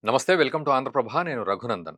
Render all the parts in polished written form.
నమస్తే. Welcome to Andhraprabha. నేను Raghunandan.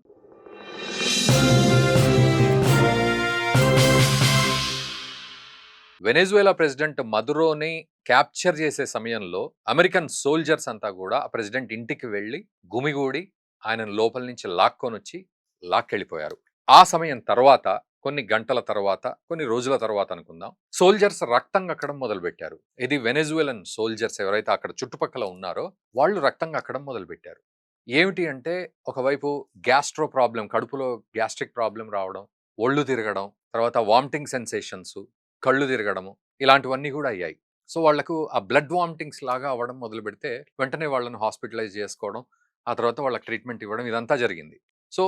వెనెజువేలా president మదురోని capture చేసే సమయంలో అమెరికన్ సోల్జర్స్ అంతా కూడా ఆ ప్రెసిడెంట్ ఇంటికి వెళ్లి గుమిగూడి ఆయనను లోపల నుంచి లాక్కొనొచ్చి లాక్కెళ్ళిపోయారు. ఆ సమయం తర్వాత కొన్ని గంటల తర్వాత, కొన్ని రోజుల తర్వాత అనుకుందాం, సోల్జర్స్ రక్తం కక్కడం మొదలుపెట్టారు. ఇది వెనెజువేలన్ సోల్జర్స్ ఎవరైతే అక్కడ చుట్టుపక్కల ఉన్నారో వాళ్ళు రక్తం కక్కడం మొదలుపెట్టారు. ఏమిటి అంటే, ఒకవైపు గ్యాస్ట్రో ప్రాబ్లమ్, కడుపులో గ్యాస్ట్రిక్ ప్రాబ్లమ్ రావడం, ఒళ్ళు తిరగడం, తర్వాత వామిటింగ్ సెన్సేషన్స్, కళ్ళు తిరగడము, ఇలాంటివన్నీ కూడా అయ్యాయి. సో, వాళ్ళకు ఆ బ్లడ్ వామిటింగ్స్ లాగా అవ్వడం మొదలుపెడితే, వెంటనే వాళ్ళని హాస్పిటలైజ్ చేసుకోవడం, ఆ తర్వాత వాళ్ళకి ట్రీట్మెంట్ ఇవ్వడం ఇదంతా జరిగింది. సో,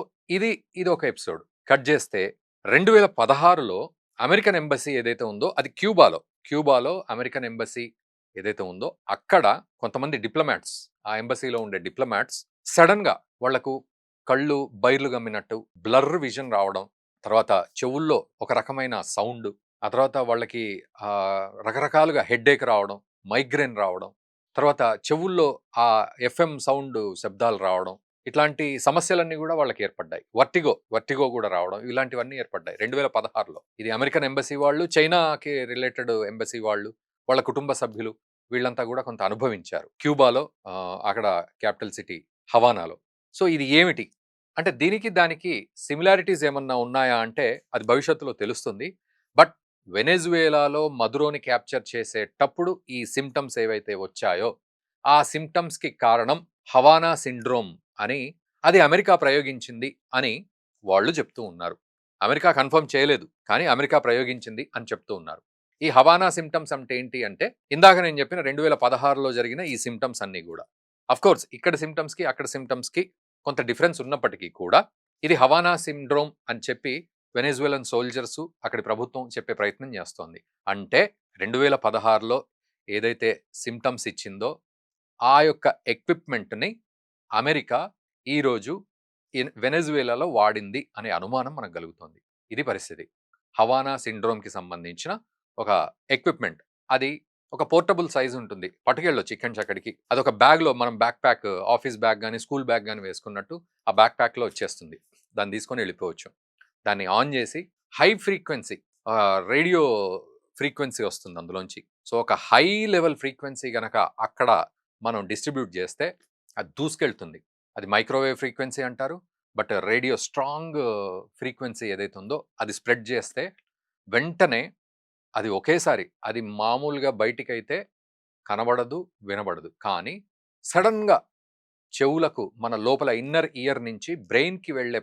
ఇదొక ఎపిసోడ్. కట్ చేస్తే 2016లో అమెరికన్ ఎంబసీ ఏదైతే ఉందో అది క్యూబాలో. క్యూబాలో అమెరికన్ ఎంబసీ ఏదైతే ఉందో అక్కడ కొంతమంది డిప్లొమాట్స్, ఆ ఎంబసీలో ఉండే డిప్లొమాట్స్ సడెన్‌గా వాళ్లకు కళ్ళు బైర్లు గమ్మినట్టు, బ్లర్ విజన్ రావడం, తర్వాత చెవుల్లో ఒక రకమైన సౌండ్, ఆ తర్వాత వాళ్ళకి రకరకాలుగా హెడ్‌ఏక్ రావడం, మైగ్రేన్ రావడం, తర్వాత చెవుల్లో ఆ ఎఫ్ఎం సౌండ్ శబ్దాలు రావడం, ఇట్లాంటి సమస్యలన్నీ కూడా వాళ్ళకి ఏర్పడ్డాయి. వర్టిగో కూడా రావడం, ఇలాంటివన్నీ ఏర్పడ్డాయి 2016లో. ఇది అమెరికన్ ఎంబసీ వాళ్ళు, చైనాకి రిలేటెడ్ ఎంబసీ వాళ్ళు, వాళ్ళ కుటుంబ సభ్యులు వీళ్ళంతా కూడా కొంత అనుభవించారు. క్యూబాలో అక్కడ క్యాపిటల్ సిటీ హవానాలో. సో, ఇది ఏమిటి? అంటే దీనికి దానికి సిమిలారిటీస్ ఏమన్నా ఉన్నాయా అంటే అది భవిష్యత్తులో తెలుస్తుంది. బట్ వెనెజువేలాలో మదురోని క్యాప్చర్ చేసేటప్పుడు ఈ సింప్టమ్స్ ఏవైతే వచ్చాయో, ఆ సింప్టమ్స్‌కి కారణం హవానా సిండ్రోమ్ అని, అది అమెరికా ప్రయోగించింది అని వాళ్ళు చెప్తూ ఉన్నారు. అమెరికా కన్ఫర్మ్ చేయలేదు. కానీ అమెరికా ప్రయోగించింది అని చెప్తూ ఉన్నారు. ఈ హవానా సింప్టమ్స్ అంటే ఏంటి అంటే, ఇందాక నేను చెప్పిన 2016లో జరిగిన ఈ సింప్టమ్స్ అన్నీ గూడా. ఆఫ్‌కోర్స్ ఇక్కడ సింప్టమ్స్‌కి, అక్కడ సింప్టమ్స్‌కి కొంత డిఫరెన్స్ ఉన్నప్పటికీ కూడా, ఇది హవానా సిండ్రోమ్ అని చెప్పి వెనెజువేలన్ సోల్జర్స్, అక్కడి ప్రభుత్వం చెప్పే ప్రయత్నం చేస్తోంది. అంటే 2016లో ఏదైతే సింప్టమ్స్ ఇచ్చిందో, ఆ యొక్క ఎక్విప్‌మెంట్‌ని అమెరికా ఈరోజు వెనెజువేలాలో వాడింది అనే అనుమానం మనకు కలుగుతోంది. ఇది పరిస్థితి. హవానా సిండ్రోమ్‌కి సంబంధించిన ఒక ఎక్విప్‌మెంట్. అది ఒక పోర్టబుల్ సైజ్ ఉంటుంది. పట్టుకెళ్ళొచ్చు ఇక్కడి నుంచి అక్కడికి. అదొక బ్యాగ్‌లో మనం బ్యాక్ ప్యాక్, ఆఫీస్ బ్యాగ్ గాని, స్కూల్ బ్యాగ్ గాని వేసుకున్నట్టు ఆ బ్యాక్ ప్యాక్‌లో వచ్చేస్తుంది. దాన్ని తీసుకొని వెళ్ళిపోవచ్చు. దాన్ని ఆన్ చేసి హై ఫ్రీక్వెన్సీ, రేడియో ఫ్రీక్వెన్సీ వస్తుంది అందులోంచి. సో, ఒక హై లెవెల్ ఫ్రీక్వెన్సీ గనక అక్కడ మనం డిస్ట్రిబ్యూట్ చేస్తే అది దూసుకెళ్తుంది. అది మైక్రోవేవ్ ఫ్రీక్వెన్సీ అంటారు. బట్ రేడియో స్ట్రాంగ్ ఫ్రీక్వెన్సీ ఏదైతే ఉందో అది స్ప్రెడ్ చేస్తే వెంటనే అది ఒకేసారి, అది మామూలుగా బయటికైతే కనబడదు, వినబడదు. కానీ సడెన్‌గా చెవులకు మన లోపల ఇన్నర్ ఇయర్ నుంచి బ్రెయిన్‌కి వెళ్ళే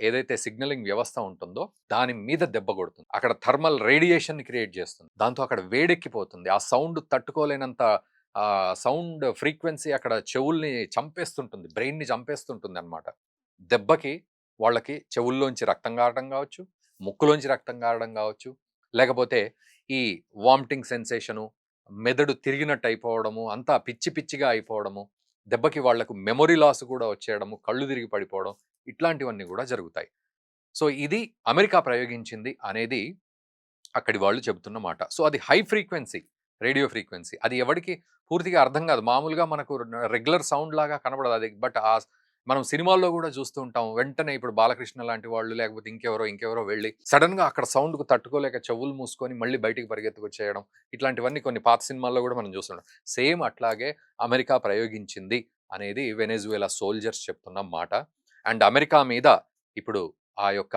ఏదైతే సిగ్నలింగ్ వ్యవస్థ ఉంటుందో దాని మీద దెబ్బ కొడుతుంది. అక్కడ థర్మల్ రేడియేషన్‌ని క్రియేట్ చేస్తుంది. దాంతో అక్కడ వేడెక్కిపోతుంది. ఆ సౌండ్ తట్టుకోలేనంత సౌండ్ ఫ్రీక్వెన్సీ అక్కడ చెవుల్ని చంపేస్తుంటుంది. బ్రెయిన్‌ని చంపేస్తుంటుందనమాట. దెబ్బకి వాళ్ళకి చెవుల్లోంచి రక్తం గారడం గావచ్చు, ముక్కులోంచి రక్తం గారడం గావచ్చు, లేకపోతే ఈ వామిటింగ్ సెన్సేషను, మెదడు తిరిగినట్టు అయిపోవడము, అంతా పిచ్చి పిచ్చిగా అయిపోవడము, దెబ్బకి వాళ్లకు మెమరీ లాస్ కూడా వచ్చేయడము, కళ్ళు తిరిగి పడిపోవడం, ఇట్లాంటివన్నీ కూడా జరుగుతాయి. సో, ఇది అమెరికా ప్రయోగించింది అనేది అక్కడి వాళ్ళు చెబుతున్న మాట. సో, అది హై ఫ్రీక్వెన్సీ, రేడియో ఫ్రీక్వెన్సీ. అది ఎవడికి పూర్తిగా అర్థం కాదు. మామూలుగా మనకు రెగ్యులర్ సౌండ్ లాగా కనబడదు అది. బట్ మనం సినిమాల్లో కూడా చూస్తూ ఉంటాం. వెంటనే ఇప్పుడు బాలకృష్ణ లాంటి వాళ్ళు, లేకపోతే ఇంకెవరో వెళ్ళి సడెన్‌గా అక్కడ సౌండ్‌కు తట్టుకోలేక చెవులు మూసుకొని మళ్ళీ బయటికి పరిగెత్తుకొచ్చేయడం, ఇట్లాంటివన్నీ కొన్ని పాత సినిమాల్లో కూడా మనం చూస్తుంటాం. సేమ్ అట్లాగే అమెరికా ప్రయోగించింది అనేది వెనెజువేలా సోల్జర్స్ చెప్తున్న మాట. అండ్ అమెరికా మీద ఇప్పుడు ఆ యొక్క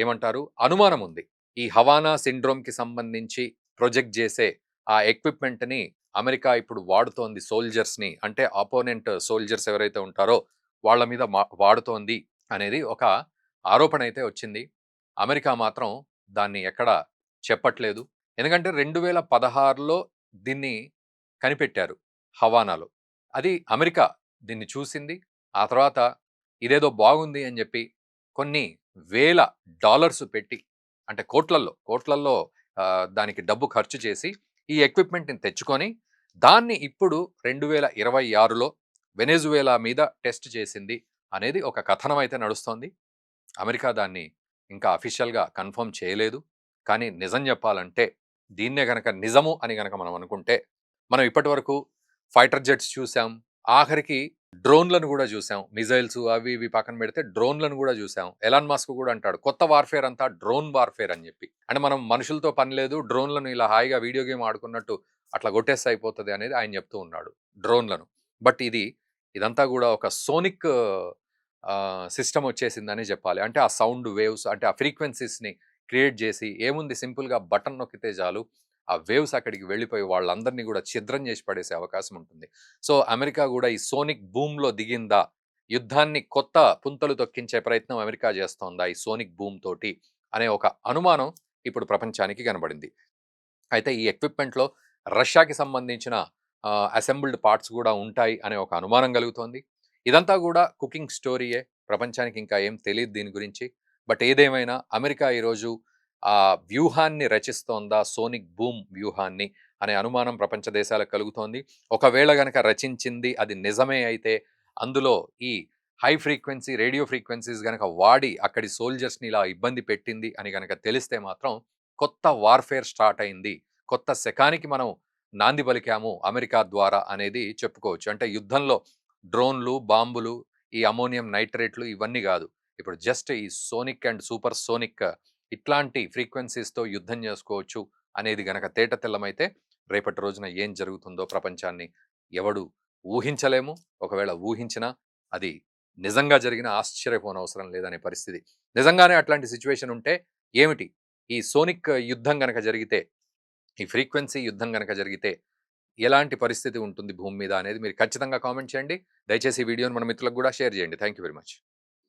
ఏమంటారు, అనుమానం ఉంది. ఈ హవానా సిండ్రోమ్‌కి సంబంధించి ప్రొజెక్ట్ చేసే ఆ ఎక్విప్‌మెంట్‌ని అమెరికా ఇప్పుడు వాడుతోంది సోల్జర్స్‌ని. అంటే అపోనెంట్ సోల్జర్స్ ఎవరైతే ఉంటారో వాళ్ళ మీద వాడుతోంది అనేది ఒక ఆరోపణ అయితే వచ్చింది. అమెరికా మాత్రం దాన్ని ఎక్కడ చెప్పట్లేదు. ఎందుకంటే 2016లో దీన్ని కనిపెట్టారు హవానాలో. అది అమెరికా దీన్ని చూసింది. ఆ తర్వాత ఇదేదో బాగుంది అని చెప్పి కొన్ని వేల డాలర్స్ పెట్టి, అంటే కోట్లల్లో దానికి డబ్బు ఖర్చు చేసి ఈ ఎక్విప్‌మెంట్‌ని తెచ్చుకొని దాన్ని ఇప్పుడు 2026లో వెనెజువేలా మీద టెస్ట్ చేసింది అనేది ఒక కథనం అయితే నడుస్తోంది. అమెరికా దాన్ని ఇంకా అఫీషియల్‌గా కన్ఫర్మ్ చేయలేదు. కానీ నిజం చెప్పాలంటే దీన్నే గనక నిజము అని గనక మనం అనుకుంటే, మనం ఇప్పటివరకు ఫైటర్ జెట్స్ చూసాం. ఆఖరికి డ్రోన్‌లను గూడా జూసాం. మిజైల్స్ అవి ఇవి పక్కన పెడితే డ్రోన్‌లను గూడా జూసాం. ఎలాన్ మస్క్ గూడా అంటాడు. కొత్త వార్‌ఫేర్ అంతా డ్రోన్ వార్‌ఫేర్ అని జెప్పి. అంటే మనం మనుషులతో పని లేదు. డ్రోన్‌లను ఇలా హాయిగా వీడియో గేమ్ ఆడుకున్నట్టు అట్లా కొట్టేస్తే అయిపోతది అనేది ఆయన జెప్తూ ఉన్నాడు. డ్రోన్‌లను. బట్ ఇదంతా గూడా ఒక సోనిక్ సిస్టమ్ వచ్చేసిందనే జెప్పాలి. అంటే ఆ సౌండ్ వేవ్స్ అంటే ఆ ఫ్రీక్వెన్సీస్‌ని క్రియేట్ జేసి ఏముంది సింపుల్‌గా బటన్ నొక్కితే చాలు. ఆ వేవ్స్ అక్కడికి వెళ్ళిపోయి వాళ్ళందరిని గూడా ఛిద్రం జేసి పడేసే అవకాశం ఉంటుంది. సో, అమెరికా గూడా ఈ సోనిక్ బూమ్‌లో దిగిందా? యుద్ధాన్ని కొత్త పుంతలు తొక్కించే ప్రయత్నం అమెరికా జేస్తోందా ఈ సోనిక్ బూమ్ తోటి? అనే ఒక అనుమానం ఇప్పుడు ప్రపంచానికి కనబడింది. అయితే ఈ ఎక్విప్‌మెంట్‌లో రష్యాకి సంబంధించిన అసెంబుల్డ్ పార్ట్స్ గూడా ఉంటాయి అనే ఒక అనుమానం గలుగుతోంది. ఇదంతా గూడా కుకింగ్ స్టోరీయే. ప్రపంచానికి ఇంకా ఏం తెలీదు దీని గురించి. బట్ ఏదేమైనా అమెరికా ఈరోజు ఆ వ్యూహాన్ని రచిస్తోందా? సోనిక్ బూమ్ వ్యూహాన్ని అనే అనుమానం ప్రపంచ దేశాలకు కలుగుతోంది. ఒకవేళ గనక రచించింది అది నిజమే అయితే అందులో ఈ హై ఫ్రీక్వెన్సీ రేడియో ఫ్రీక్వెన్సీస్ గనక వాడి అక్కడి సోల్జర్స్‌ని ఇలా ఇబ్బంది పెట్టింది అని గనక తెలిస్తే మాత్రం కొత్త వార్‌ఫేర్ స్టార్ట్ అయింది. కొత్త శకానికి మనం నాంది పలికాము అమెరికా ద్వారా అనేది చెప్పుకోవచ్చు. అంటే యుద్ధంలో డ్రోన్‌లు, బాంబులు, ఈ అమ్మోనియం నైట్రేట్‌లు ఇవన్నీ గాదు. ఇప్పుడు జస్ట్ ఈ సోనిక్ అండ్ సూపర్ సోనిక్ ఇట్లాంటి ఫ్రీక్వెన్సీస్‌తో యుద్ధం జేసుకోవచ్చు అనేది గనక తేటతెల్లమైతే రేపటి రోజున ఏం జరుగుతుందో ప్రపంచాన్ని ఎవడు ఊహించలేము. ఒకవేళ ఊహించినా అది నిజంగా జరిగినా ఆశ్చర్యపోనవసరం లేదనే పరిస్థితి. నిజంగానే అట్లాంటి సిట్యుయేషన్ ఉంటే ఏమిటి? ఈ సోనిక్ యుద్ధం గనక జరిగితే, ఈ ఫ్రీక్వెన్సీ యుద్ధం గనక జరిగితే ఎలాంటి పరిస్థితి ఉంటుంది భూమి మీద అనేది మీరు ఖచ్చితంగా కామెంట్ చేయండి. దయచేసి ఈ వీడియోని మన మిత్రులకు గూడా షేర్ జేయండి. Thank you very much.